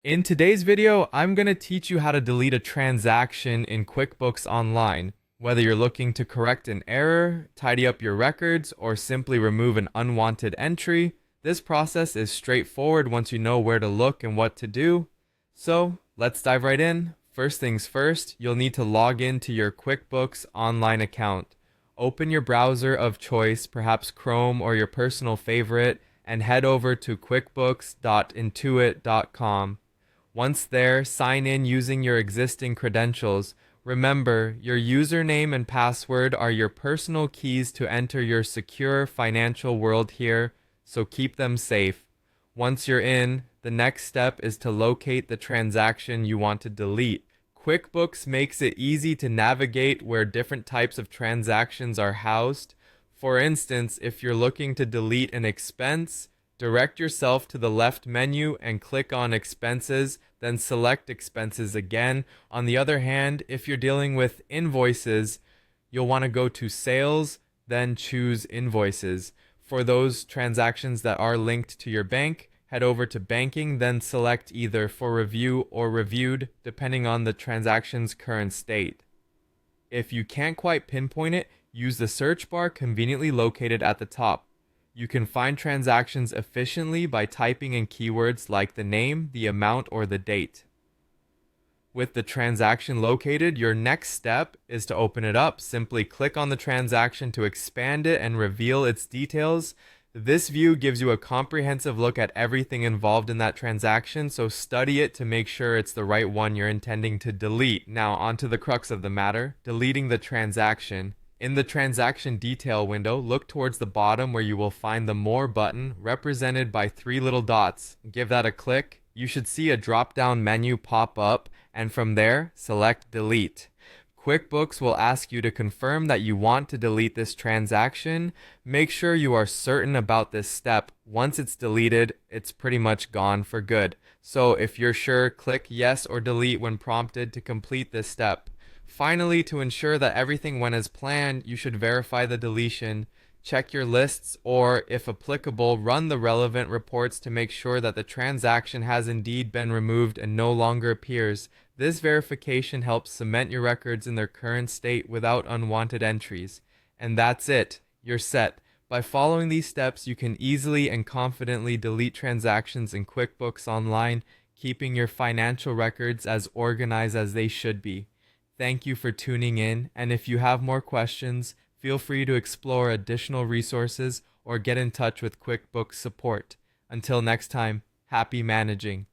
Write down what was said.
In today's video, I'm going to teach you how to delete a transaction in QuickBooks Online. Whether you're looking to correct an error, tidy up your records, or simply remove an unwanted entry, this process is straightforward once you know where to look and what to do. So, let's dive right in. First things first, you'll need to log into your QuickBooks Online account. Open your browser of choice, perhaps Chrome or your personal favorite, and head over to quickbooks.intuit.com. Once there, sign in using your existing credentials. Remember, your username and password are your personal keys to enter your secure financial world here, so keep them safe. Once you're in, the next step is to locate the transaction you want to delete. QuickBooks makes it easy to navigate where different types of transactions are housed. For instance, if you're looking to delete an expense, direct yourself to the left menu and click on Expenses, then select Expenses again. On the other hand, if you're dealing with invoices, you'll want to go to Sales, then choose Invoices. For those transactions that are linked to your bank, head over to Banking, then select either For Review or Reviewed, depending on the transaction's current state. If you can't quite pinpoint it, use the search bar conveniently located at the top. You can find transactions efficiently by typing in keywords like the name, the amount, or the date. With the transaction located, your next step is to open it up. Simply click on the transaction to expand it and reveal its details. This view gives you a comprehensive look at everything involved in that transaction, so study it to make sure it's the right one you're intending to delete. Now, onto the crux of the matter, deleting the transaction. In the transaction detail window, look towards the bottom where you will find the More button represented by three little dots. Give that a click. You should see a drop-down menu pop up, and from there, select Delete. QuickBooks will ask you to confirm that you want to delete this transaction. Make sure you are certain about this step. Once it's deleted, it's pretty much gone for good. So if you're sure, click Yes or Delete when prompted to complete this step. Finally, to ensure that everything went as planned, you should verify the deletion. Check your lists or, if applicable, run the relevant reports to make sure that the transaction has indeed been removed and no longer appears. This verification helps cement your records in their current state without unwanted entries. And that's it. You're set. By following these steps, you can easily and confidently delete transactions in QuickBooks Online, keeping your financial records as organized as they should be. Thank you for tuning in, and if you have more questions, feel free to explore additional resources or get in touch with QuickBooks support. Until next time, happy managing.